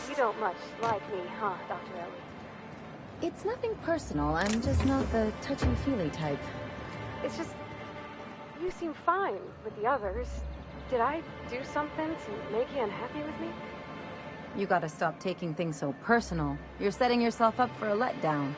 You don't much like me, huh, Dr. Ellie? It's nothing personal. I'm just not the touchy-feely type. It's just... you seem fine with the others. Did I do something to make you unhappy with me? You gotta stop taking things so personal. You're setting yourself up for a letdown.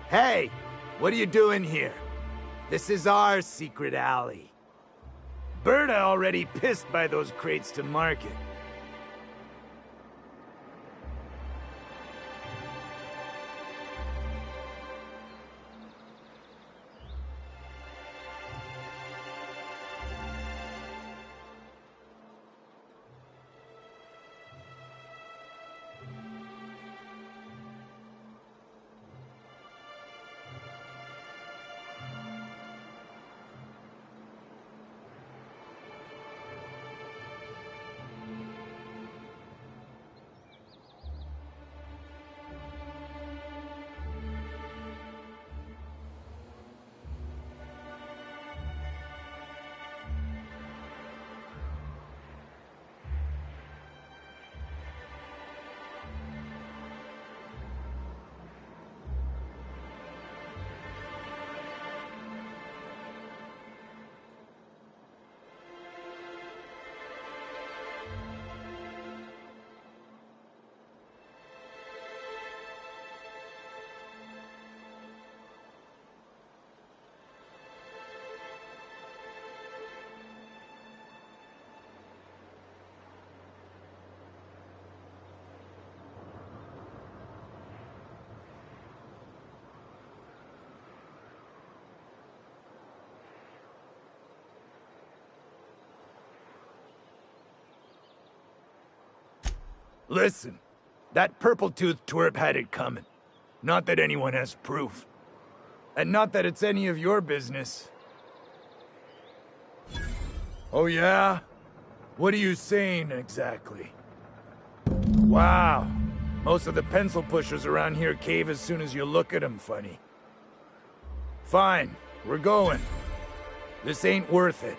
Hey! What are you doing here? This is our secret alley. Berta already pissed by those crates to market. Listen, that purple-toothed twerp had it coming. Not that anyone has proof. And not that it's any of your business. Oh yeah? What are you saying, exactly? Wow. Most of the pencil pushers around here cave as soon as you look at them funny. Fine, we're going. This ain't worth it.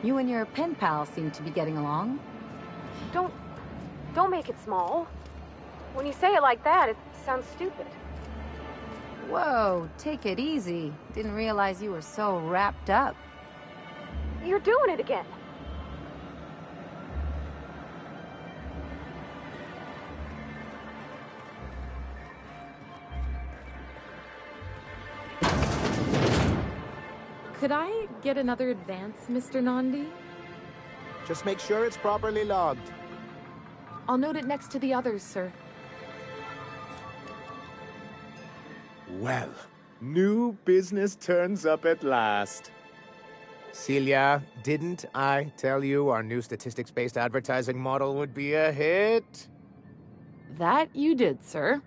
You and your pen pal seem to be getting along. Don't make it small. When you say it like that, it sounds stupid. Whoa, take it easy. Didn't realize you were so wrapped up. You're doing it again. Could I get another advance, Mr. Nandi? Just make sure it's properly logged. I'll note it next to the others, sir. Well, new business turns up at last. Celia, didn't I tell you our new statistics-based advertising model would be a hit? That you did, sir.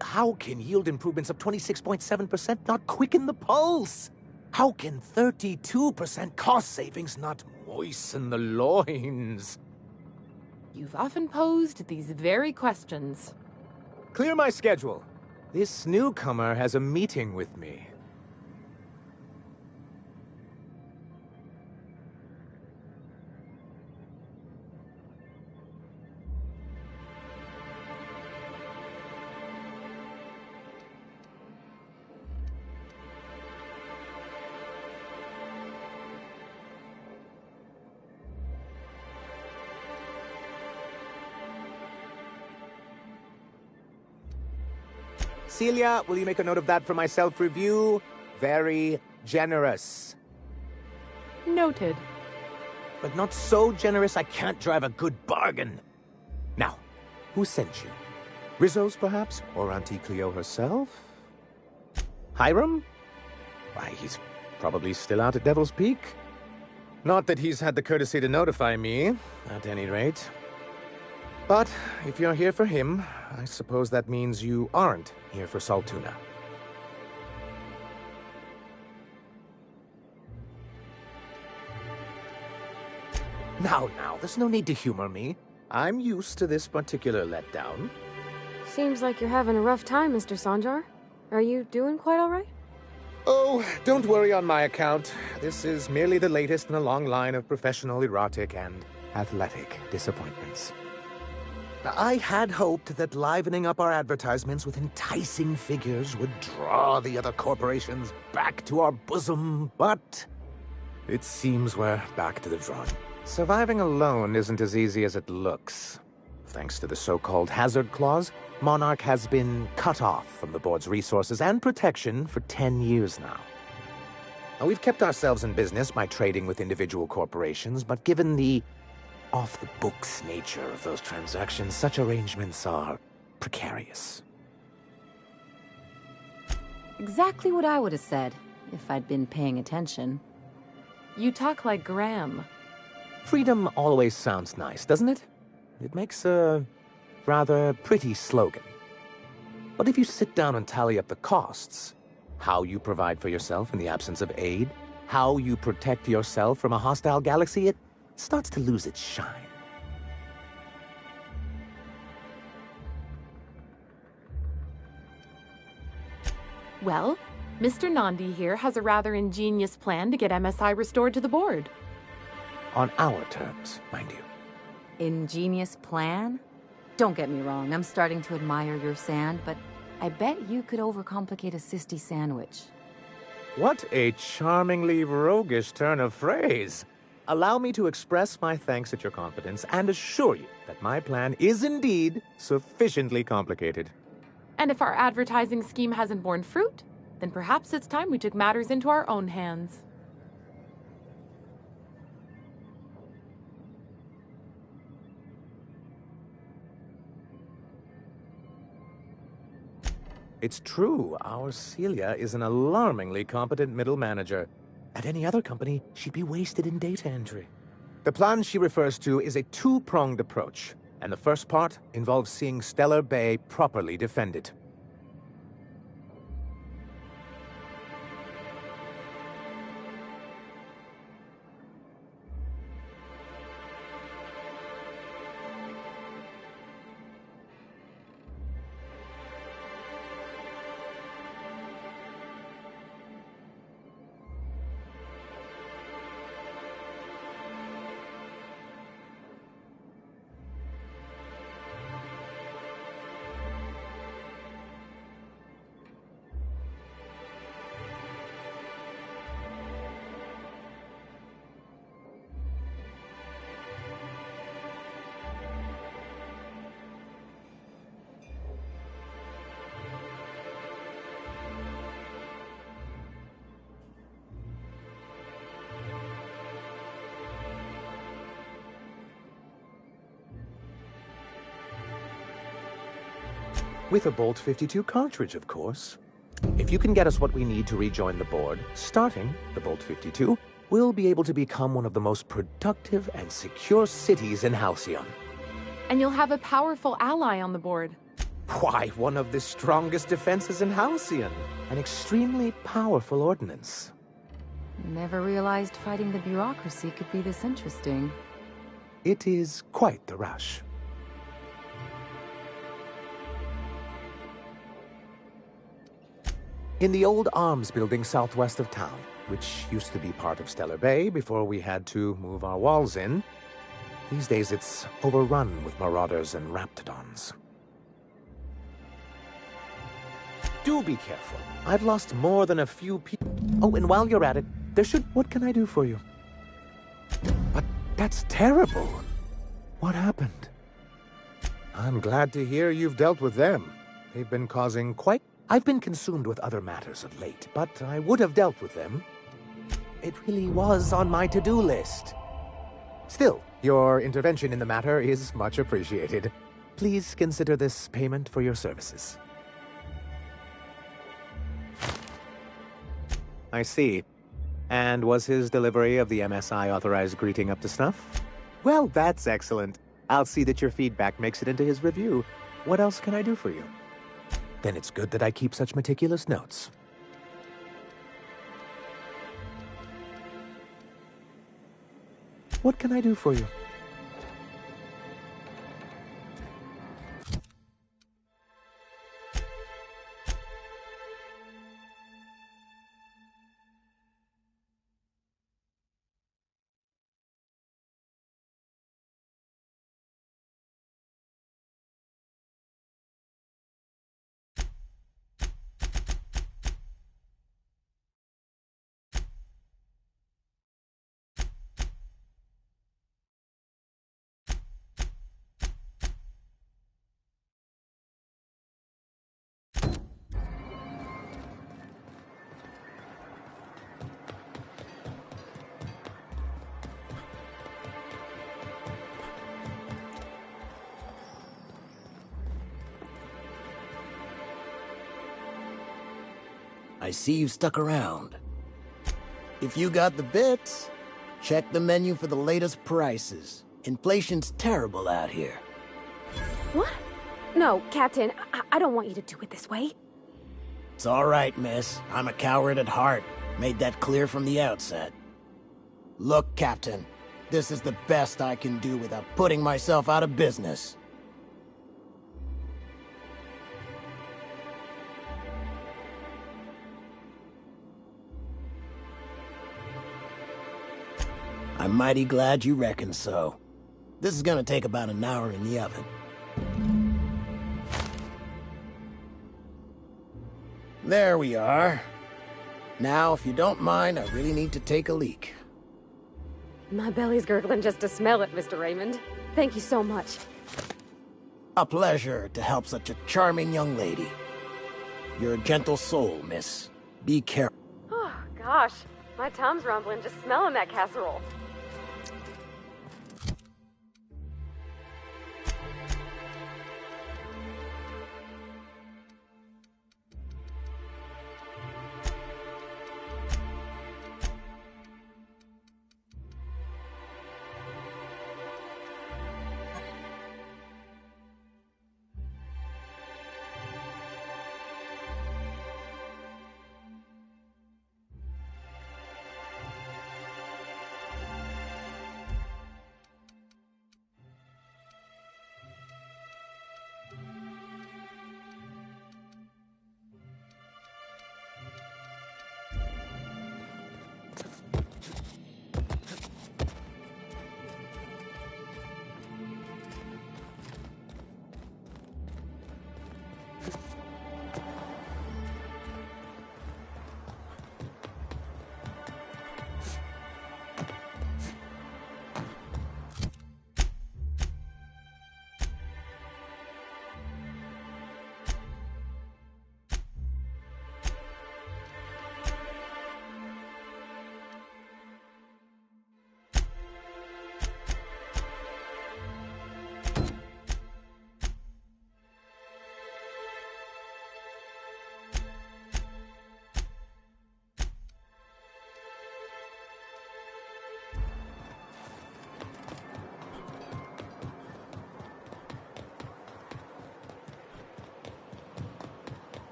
How can yield improvements of 26.7% not quicken the pulse? How can 32% cost savings not moisten the loins? You've often posed these very questions. Clear my schedule. This newcomer has a meeting with me. Celia, will you make a note of that for my self-review? Very generous. Noted. But not so generous I can't drive a good bargain. Now, who sent you? Rizzo's, perhaps? Or Auntie Cleo herself? Hiram? Why, he's probably still out at Devil's Peak. Not that he's had the courtesy to notify me, at any rate. But if you're here for him, I suppose that means you aren't here for Saltuna. Now, there's no need to humor me. I'm used to this particular letdown. Seems like you're having a rough time, Mr. Sanjar. Are you doing quite all right? Oh, don't worry on my account. This is merely the latest in a long line of professional, erotic, and athletic disappointments. I had hoped that livening up our advertisements with enticing figures would draw the other corporations back to our bosom, but it seems we're back to the drawing. Surviving alone isn't as easy as it looks. Thanks to the so-called hazard clause, Monarch has been cut off from the board's resources and protection for 10 years now. Now, we've kept ourselves in business by trading with individual corporations, but given the off-the-books nature of those transactions, such arrangements are precarious. Exactly what I would have said, if I'd been paying attention. You talk like Graham. Freedom always sounds nice, doesn't it? It makes a rather pretty slogan. But if you sit down and tally up the costs, how you provide for yourself in the absence of aid, how you protect yourself from a hostile galaxy, it starts to lose its shine. Well, Mr. Nandi here has a rather ingenious plan to get MSI restored to the board. On our terms, mind you. Ingenious plan? Don't get me wrong, I'm starting to admire your sand, but I bet you could overcomplicate a sisty sandwich. What a charmingly roguish turn of phrase. Allow me to express my thanks at your confidence and assure you that my plan is indeed sufficiently complicated. And if our advertising scheme hasn't borne fruit, then perhaps it's time we took matters into our own hands. It's true, our Celia is an alarmingly competent middle manager. At any other company, she'd be wasted in data entry. The plan she refers to is a two-pronged approach, and the first part involves seeing Stellar Bay properly defended. With a Bolt 52 cartridge, of course. If you can get us what we need to rejoin the board, starting the Bolt 52, we'll be able to become one of the most productive and secure cities in Halcyon. And you'll have a powerful ally on the board. Why, one of the strongest defenses in Halcyon. An extremely powerful ordnance. Never realized fighting the bureaucracy could be this interesting. It is quite the rush. In the old arms building southwest of town, which used to be part of Stellar Bay before we had to move our walls in, these days it's overrun with marauders and raptidons. Do be careful. I've lost more than a few people. Oh, and while you're at it, What can I do for you? But that's terrible. What happened? I'm glad to hear you've dealt with them. They've been causing quite... I've been consumed with other matters of late, but I would have dealt with them. It really was on my to-do list. Still, your intervention in the matter is much appreciated. Please consider this payment for your services. I see. And was his delivery of the MSI authorized greeting up to snuff? Well, that's excellent. I'll see that your feedback makes it into his review. What else can I do for you? Then it's good that I keep such meticulous notes. What can I do for you? I see you stuck around. If you got the bits, check the menu for the latest prices. Inflation's terrible out here. What? No, Captain, I don't want you to do it this way. It's all right, miss. I'm a coward at heart. Made that clear from the outset. Look, Captain, this is the best I can do without putting myself out of business. I'm mighty glad you reckon so. This is gonna take about an hour in the oven. There we are. Now, if you don't mind, I really need to take a leak. My belly's gurgling just to smell it, Mr. Raymond. Thank you so much. A pleasure to help such a charming young lady. You're a gentle soul, miss. Be careful. Oh, gosh. My tum's rumbling just smelling that casserole.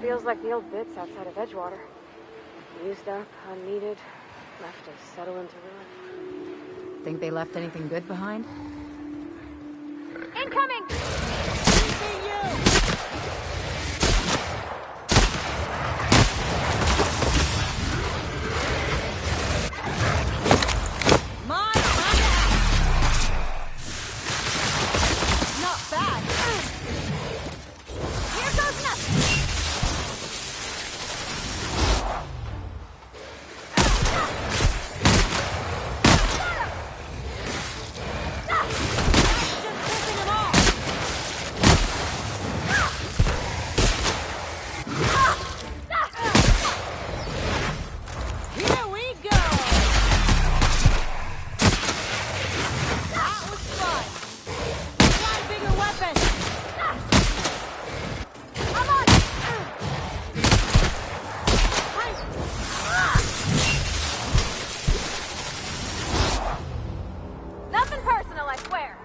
Feels like the old bits outside of Edgewater. Used up, unneeded, left to settle into ruin. Think they left anything good behind? Incoming! Nothing personal, I swear.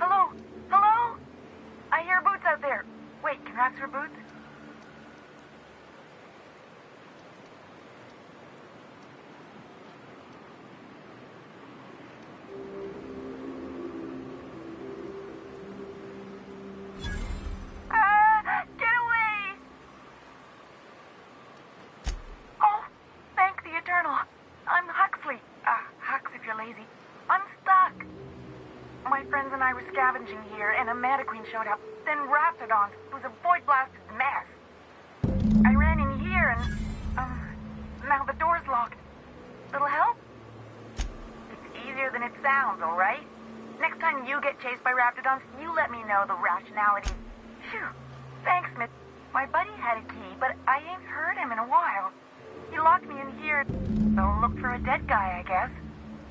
Hello? Hello? I hear boots out there. Wait, can rats hear boots? Get away! Oh, thank the Eternal. I'm Huxley. Hux if you're lazy. I'm stuck. My friends and I were scavenging here, and a Meta Queen showed up. Then Raptidons. It was a void-blasted mess. I ran in here, and, now the door's locked. Little help? It's easier than it sounds, all right? Next time you get chased by Raptidons, you let me know the rationality. Phew. Thanks, Smith. My buddy had a key, but I ain't heard him in a while. He locked me in here, so look for a dead guy, I guess.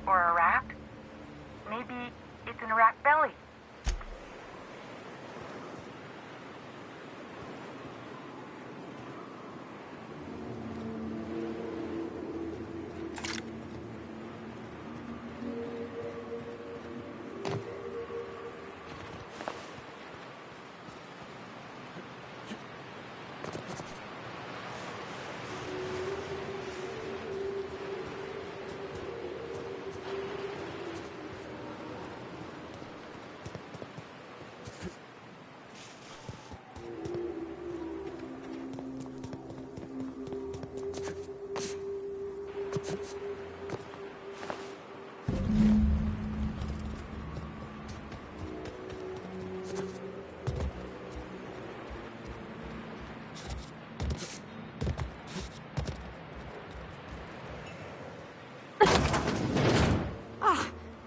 Or a rat. Maybe it's in a rat belly.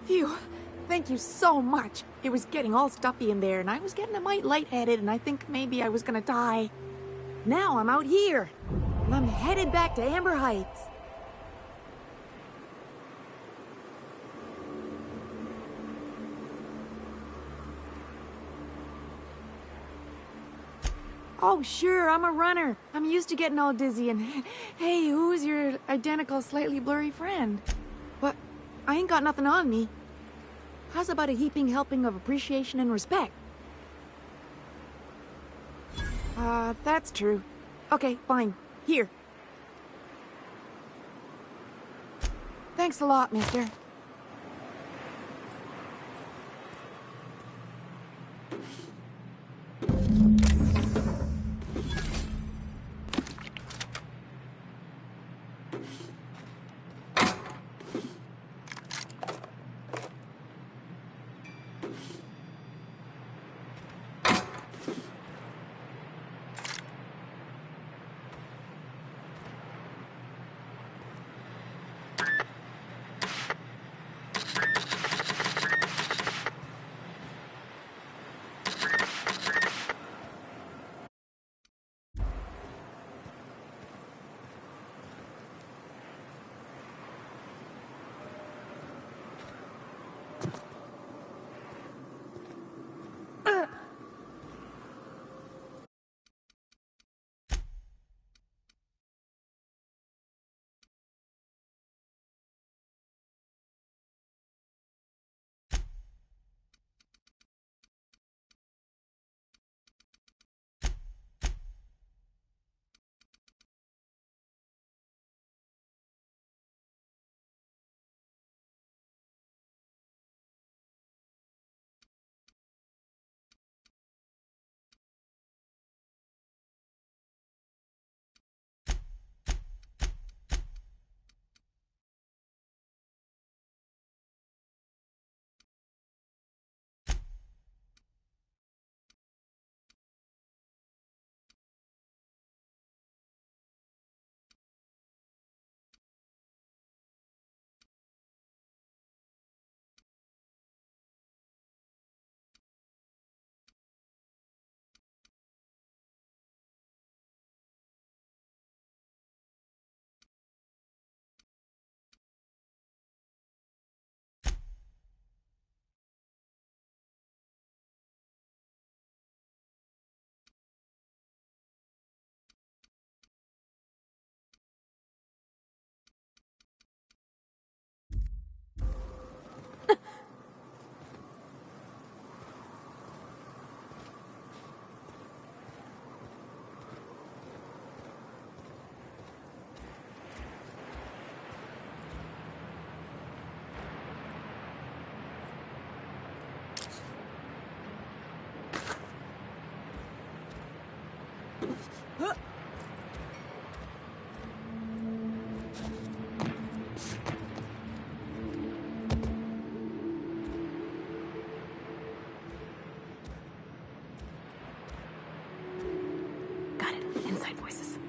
Phew. Thank you so much. It was getting all stuffy in there, and I was getting a mite lightheaded, and I think maybe I was gonna die. Now I'm out here, and I'm headed back to Amber Heights. Oh, sure, I'm a runner. I'm used to getting all dizzy, and hey, who's your identical, slightly blurry friend? But I ain't got nothing on me. How's about a heaping helping of appreciation and respect? That's true. Okay, fine. Here. Thanks a lot, mister. Got it. Inside voices.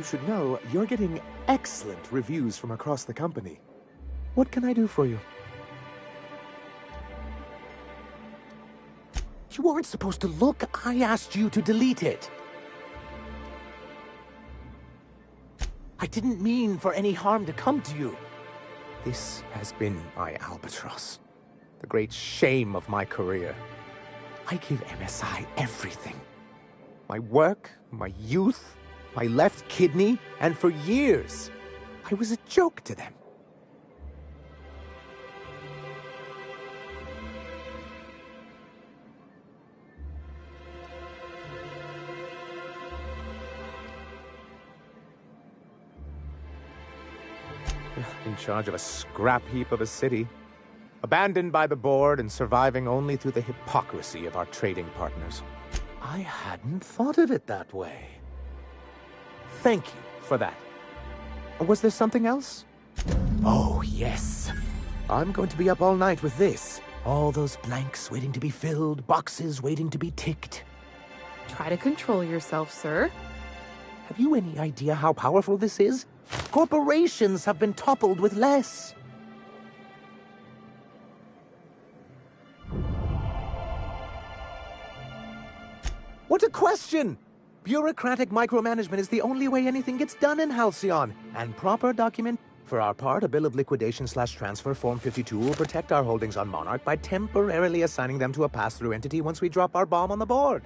You should know you're getting excellent reviews from across the company. What can I do for you? You weren't supposed to look. I asked you to delete it. I didn't mean for any harm to come to you. This has been my albatross. The great shame of my career. I give MSI everything. My work, my youth, my left kidney, and for years, I was a joke to them. In charge of a scrap heap of a city, abandoned by the board and surviving only through the hypocrisy of our trading partners. I hadn't thought of it that way. Thank you for that. Was there something else? Oh, yes. I'm going to be up all night with this. All those blanks waiting to be filled, boxes waiting to be ticked. Try to control yourself, sir. Have you any idea how powerful this is? Corporations have been toppled with less. What a question! Bureaucratic micromanagement is the only way anything gets done in Halcyon. And proper document. For our part, a bill of liquidation/transfer Form 52 will protect our holdings on Monarch by temporarily assigning them to a pass-through entity once we drop our bomb on the board.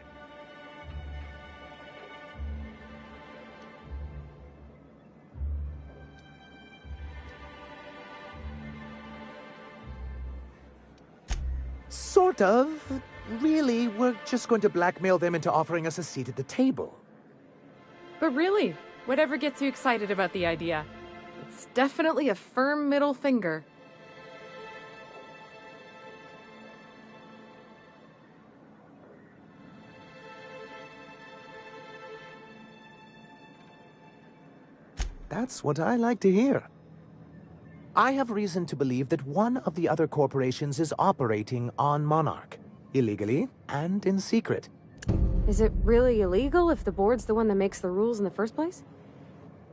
Sort of. Really, we're just going to blackmail them into offering us a seat at the table. But really, whatever gets you excited about the idea. It's definitely a firm middle finger. That's what I like to hear. I have reason to believe that one of the other corporations is operating on Monarch. Illegally and in secret. Is it really illegal if the board's the one that makes the rules in the first place?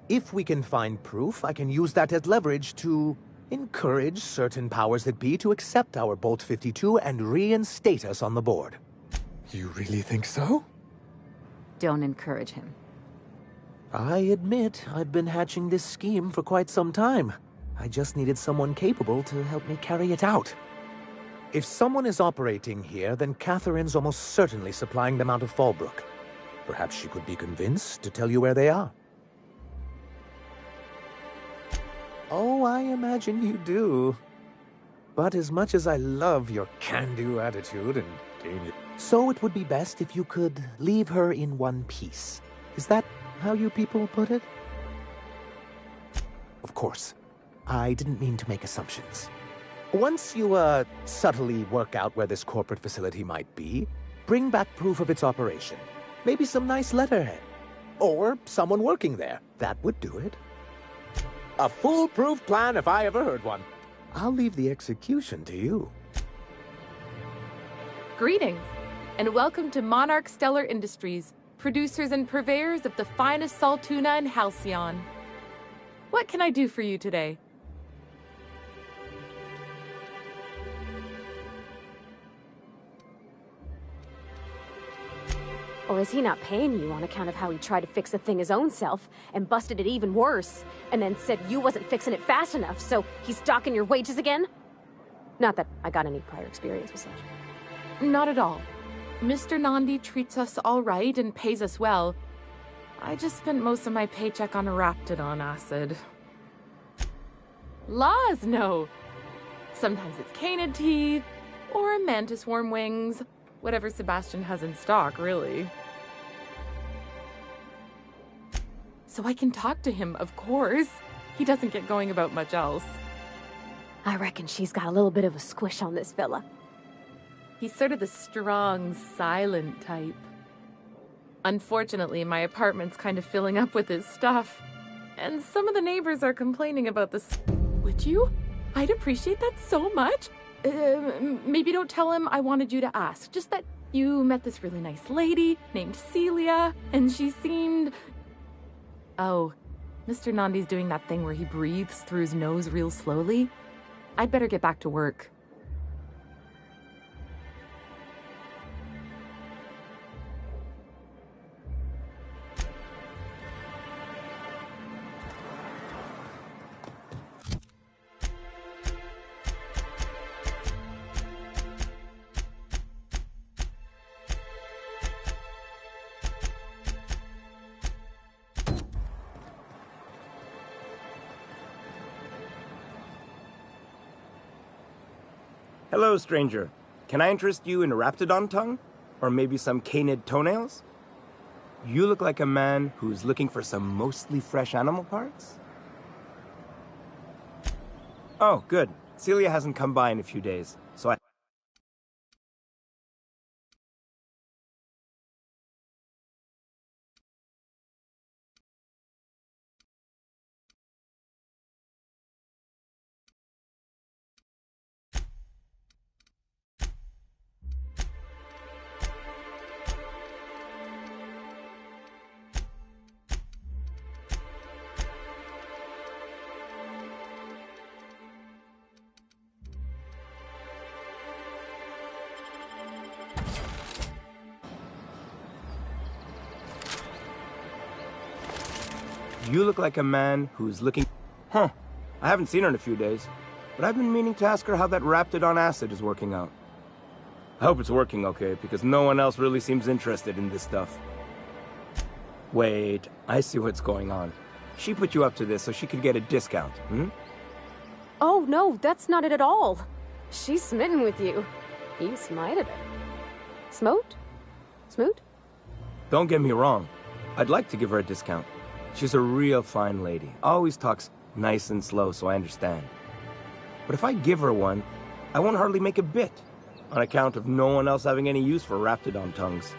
If we can find proof, I can use that as leverage to encourage certain powers that be to accept our Bolt 52 and reinstate us on the board. You really think so? Don't encourage him. I admit I've been hatching this scheme for quite some time. I just needed someone capable to help me carry it out. If someone is operating here, then Catherine's almost certainly supplying them out of Fallbrook. Perhaps she could be convinced to tell you where they are. Oh, I imagine you do. But as much as I love your can-do attitude and... So it would be best if you could leave her in one piece. Is that how you people put it? Of course. I didn't mean to make assumptions. Once you, subtly work out where this corporate facility might be, bring back proof of its operation. Maybe some nice letterhead. Or someone working there. That would do it. A foolproof plan if I ever heard one. I'll leave the execution to you. Greetings, and welcome to Monarch Stellar Industries, producers and purveyors of the finest salt tuna in Halcyon. What can I do for you today? Or is he not paying you on account of how he tried to fix the thing his own self and busted it even worse, and then said you wasn't fixing it fast enough, so he's docking your wages again? Not that I got any prior experience with such. Not at all. Mr. Nandi treats us all right and pays us well. I just spent most of my paycheck on Raptidon acid. Laws, no. Sometimes it's canid teeth, or mantis worm wings. Whatever Sebastian has in stock, really. So I can talk to him, of course. He doesn't get going about much else. I reckon she's got a little bit of a squish on this fella. He's sort of the strong, silent type. Unfortunately, my apartment's kind of filling up with his stuff. And some of the neighbors are complaining about this. Would you? I'd appreciate that so much. Maybe don't tell him I wanted you to ask. Just that you met this really nice lady named Celia, and she seemed... Oh, Mr. Nandi's doing that thing where he breathes through his nose real slowly. I'd better get back to work. Hello, stranger. Can I interest you in a raptidon tongue? Or maybe some canid toenails? You look like a man who's looking for some mostly fresh animal parts? Oh, good. Celia hasn't come by in a few days, so I... You look like a man who's looking... Huh. I haven't seen her in a few days, but I've been meaning to ask her how that raptidon acid is working out. I hope it's working okay, because no one else really seems interested in this stuff. Wait, I see what's going on. She put you up to this so she could get a discount, hmm? Oh, no, that's not it at all. She's smitten with you. You smited her. Smote? Smoot? Don't get me wrong. I'd like to give her a discount. She's a real fine lady. Always talks nice and slow, so I understand. But if I give her one, I won't hardly make a bit, on account of no one else having any use for raptidon tongues.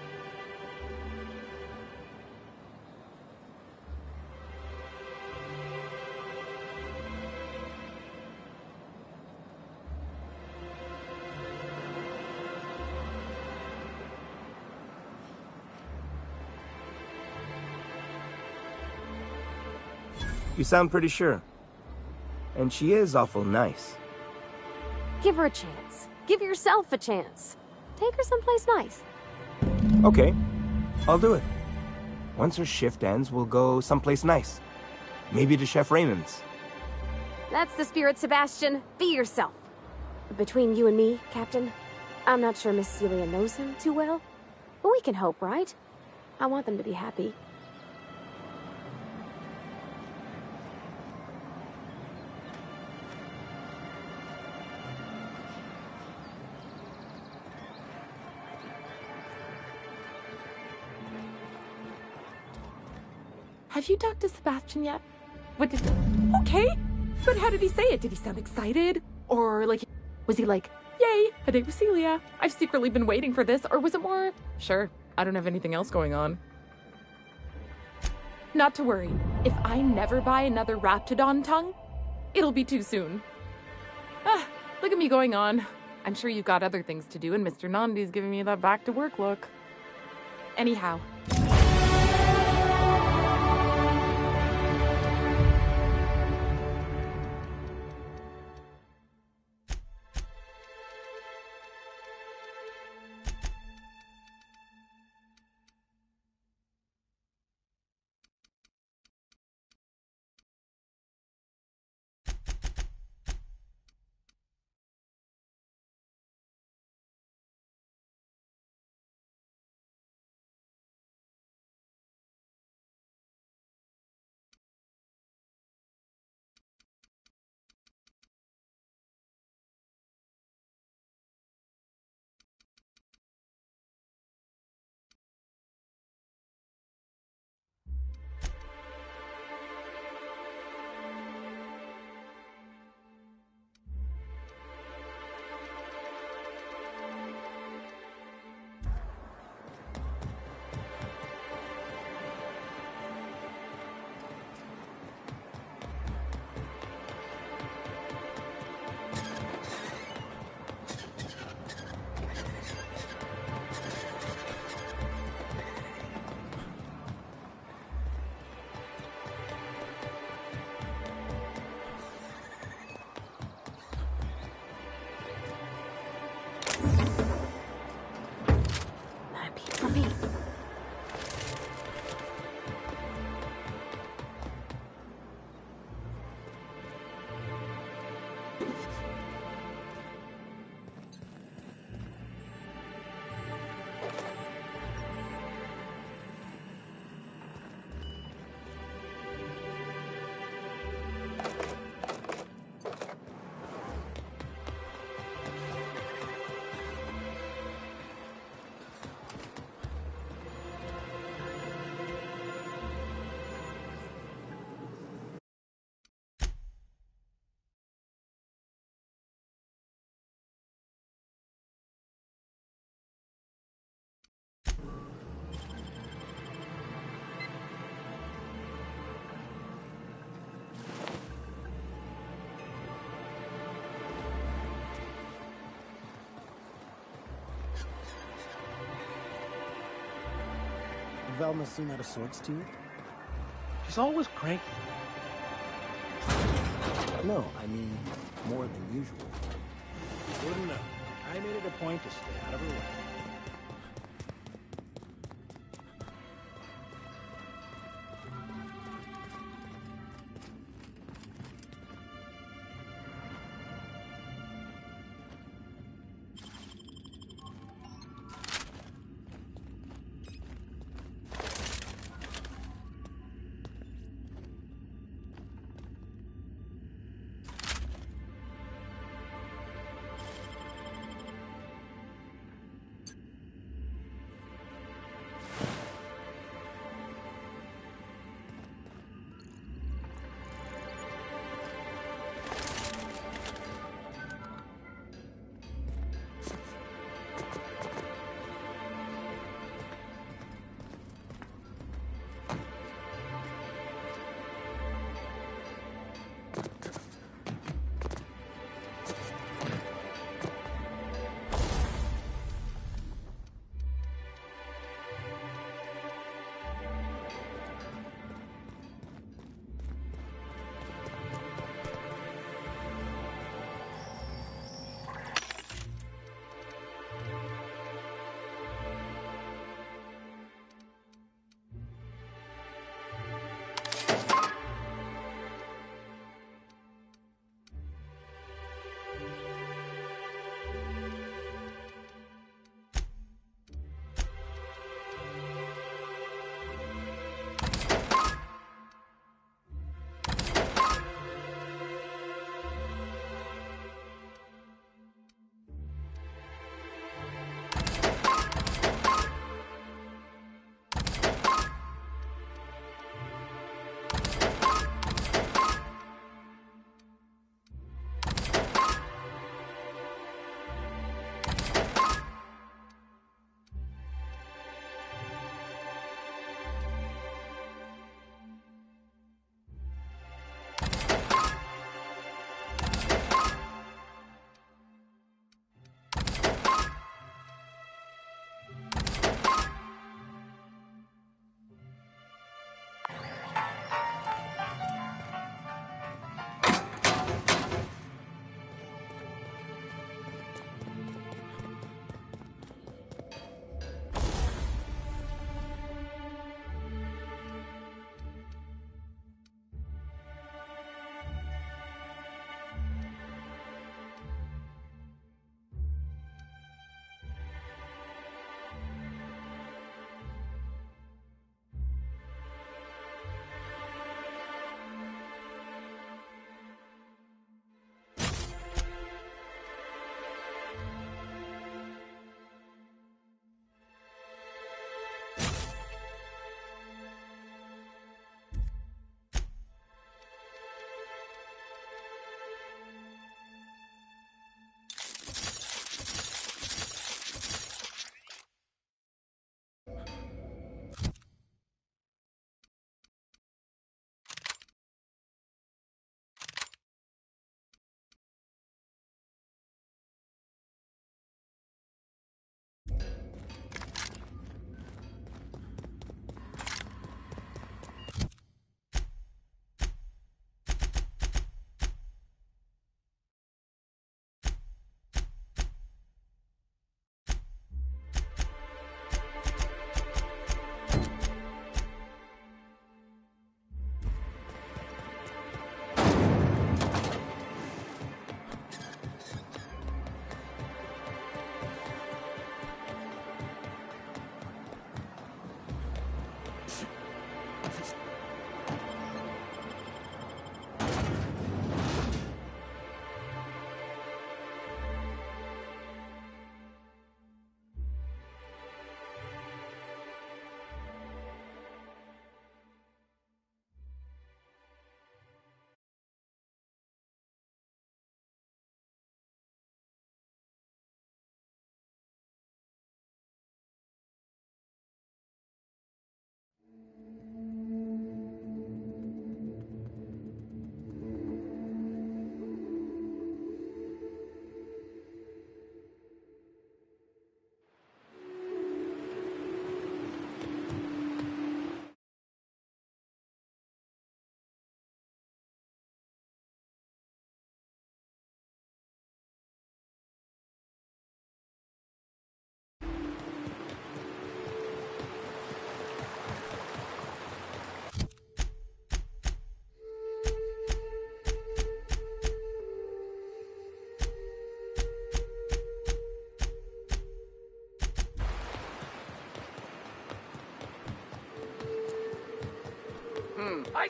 You sound pretty sure. And she is awful nice. Give her a chance. Give yourself a chance. Take her someplace nice. Okay, I'll do it. Once her shift ends, we'll go someplace nice. Maybe to Chef Raymond's. That's the spirit, Sebastian. Be yourself. Between you and me, Captain, I'm not sure Miss Celia knows him too well. But we can hope, right? I want them to be happy. Have you talked to Sebastian yet? What did... Okay, but how did he say it? Did he sound excited? Or, like, was he like, yay, a date with Celia? I've secretly been waiting for this. Or was it more, sure, I don't have anything else going on. Not to worry. If I never buy another raptidon tongue, it'll be too soon. Ah, look at me going on. I'm sure you've got other things to do, and Mr. Nandi's giving me that back-to-work look. Anyhow... Velma seem out of sorts to you? She's always cranky. No, I mean, more than usual. Wouldn't know. I made it a point to stay out of her way.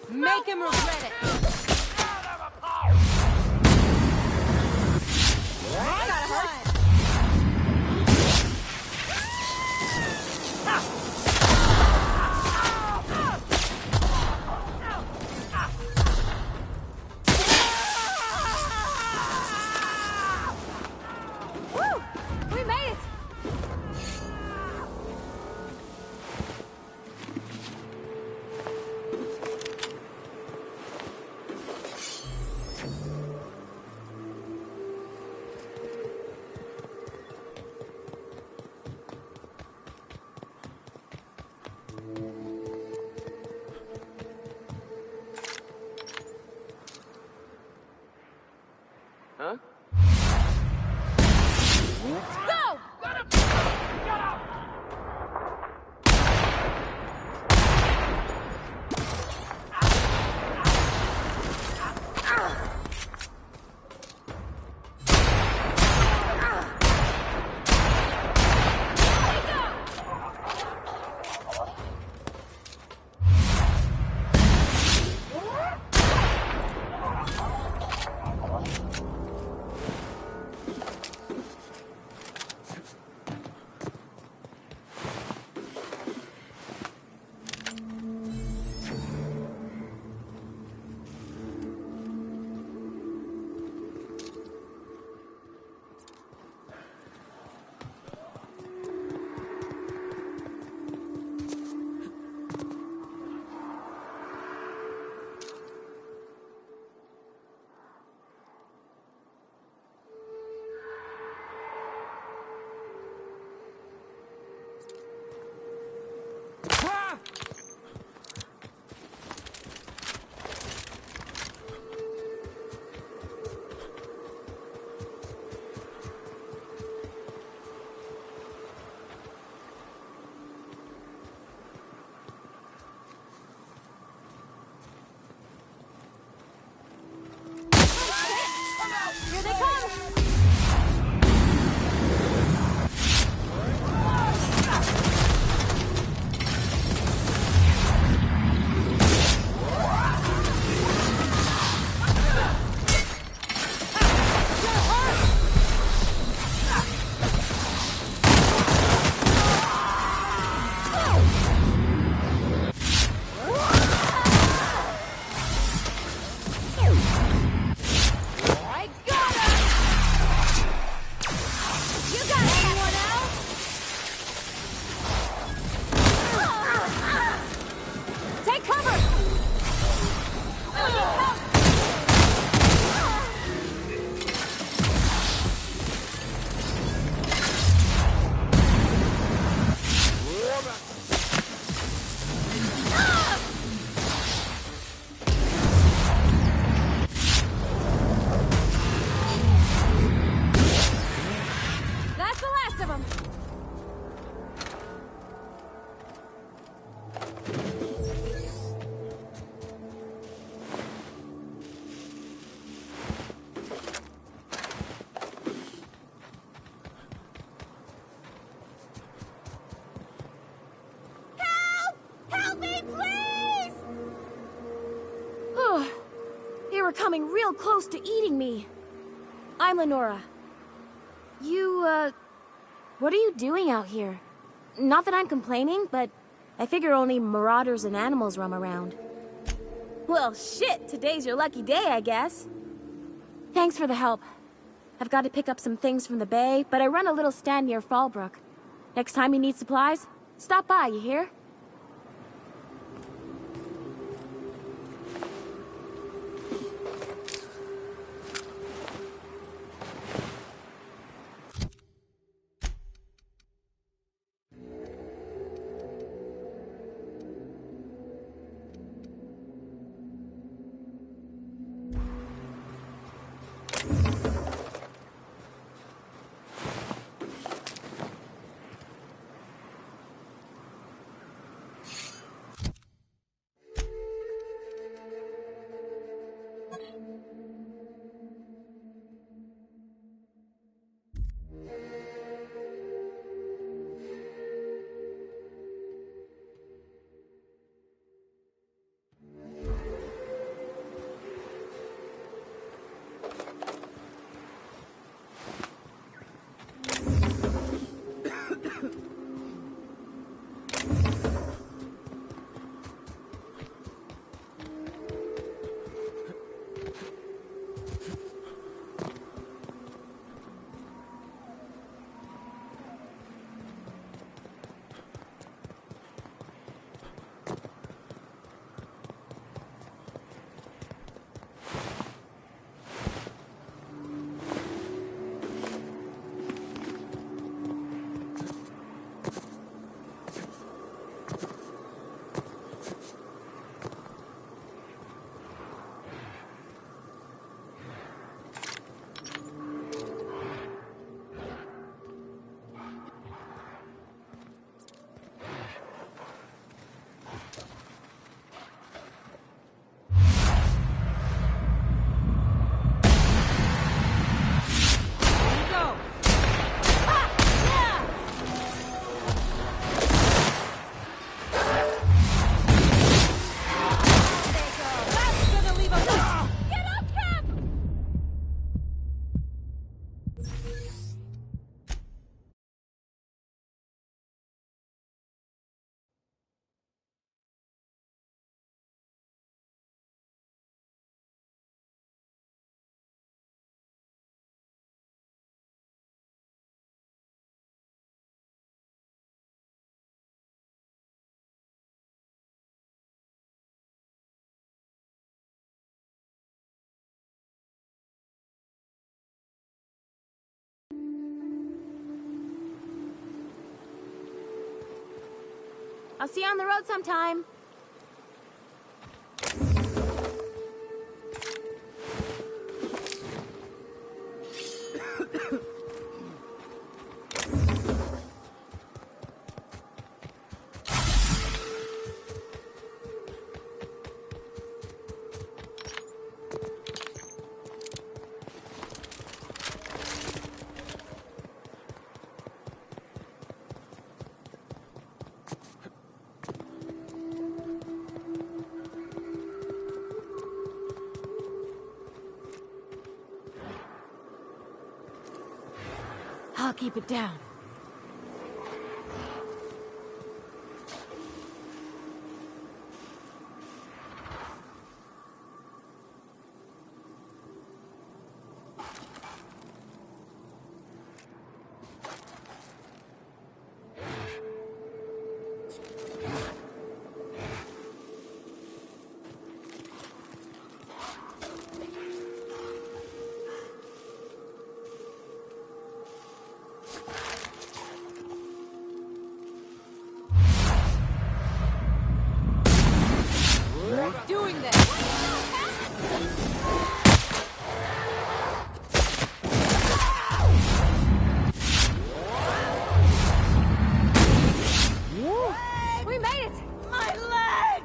Make him regret it. Huh? Go! Here they come! I got him! You got anyone else? Take cover! I need help! That's the last of them. Help! Help me, please! They were coming real close to eating me. I'm Lenora. What are you doing out here? Not that I'm complaining, but I figure only marauders and animals roam around. Well, shit, today's your lucky day, I guess. Thanks for the help. I've got to pick up some things from the bay, but I run a little stand near Fallbrook. Next time you need supplies, stop by, you hear? I'll see you on the road sometime. I'll keep it down. Doing this! We made it! My leg!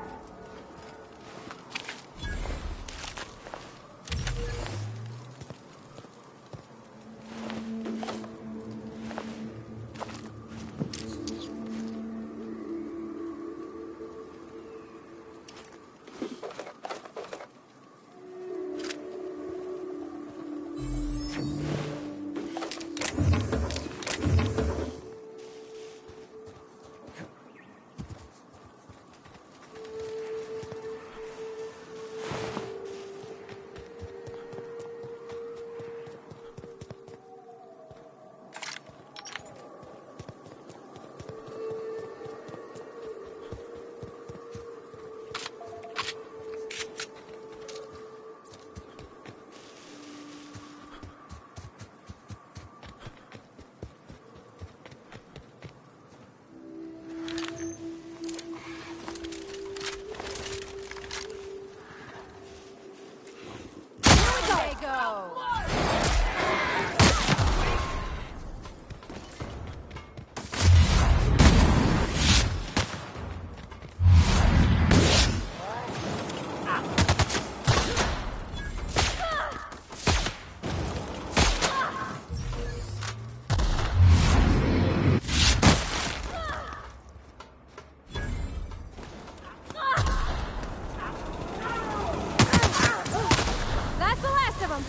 That's the last of them!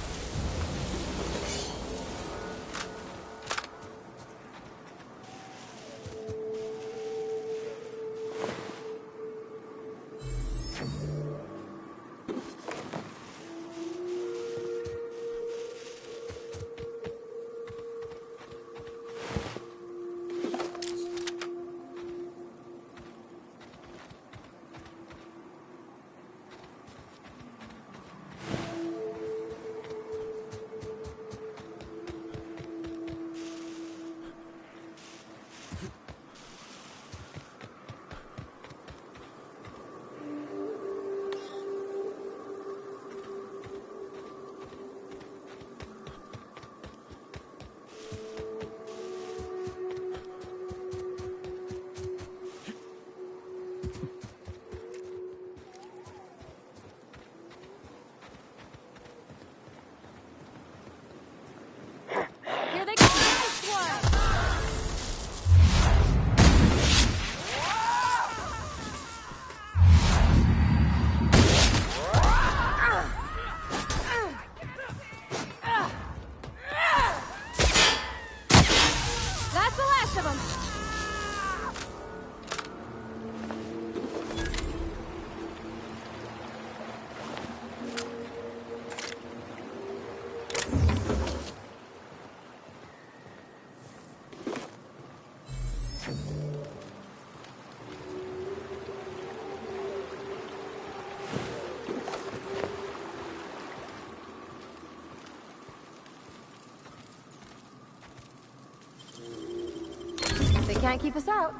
Here they come! Next one! That's the last of them! They can't keep us out.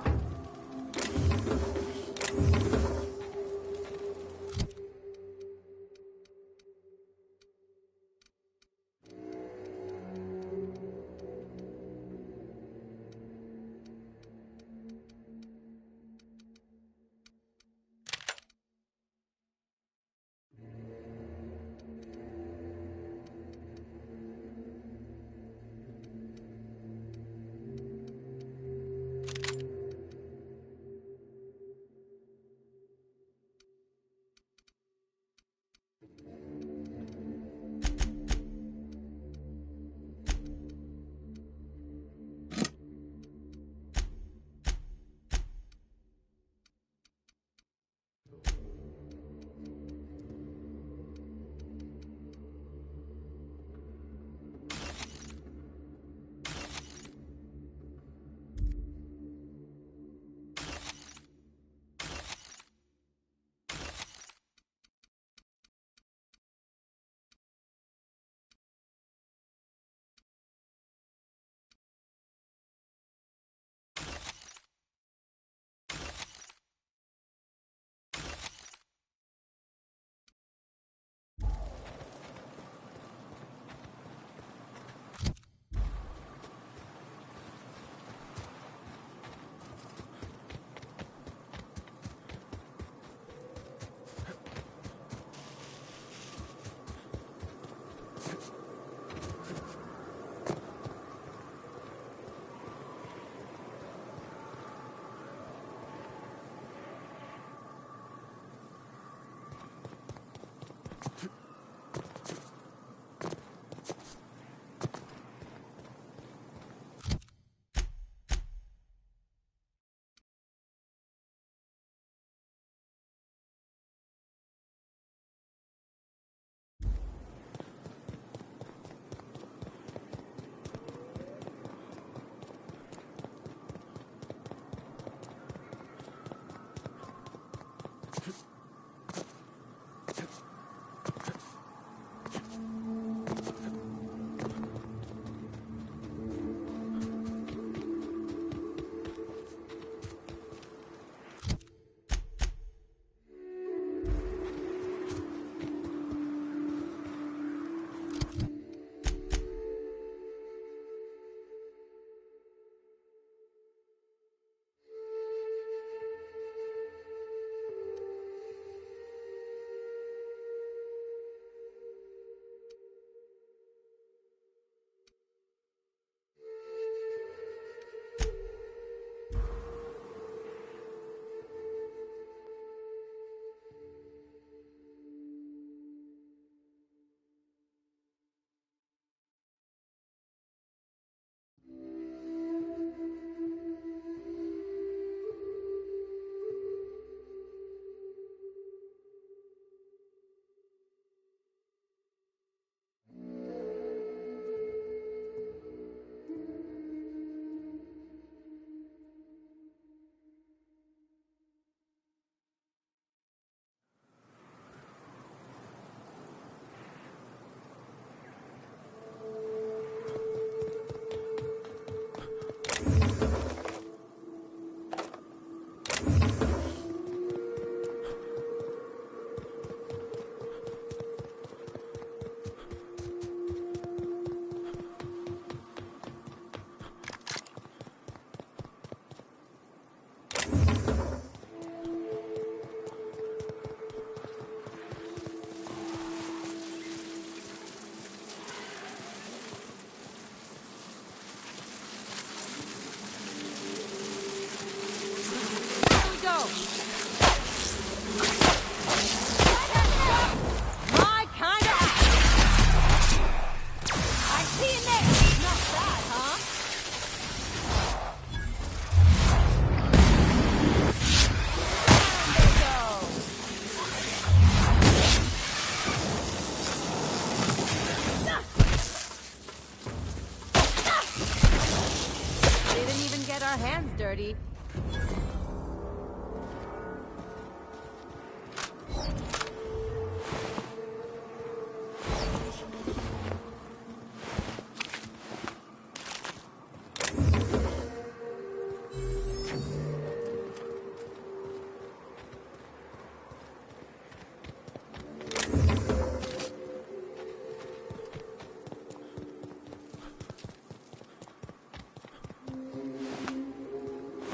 our hands dirty.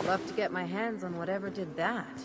Love to get my hands on whatever did that.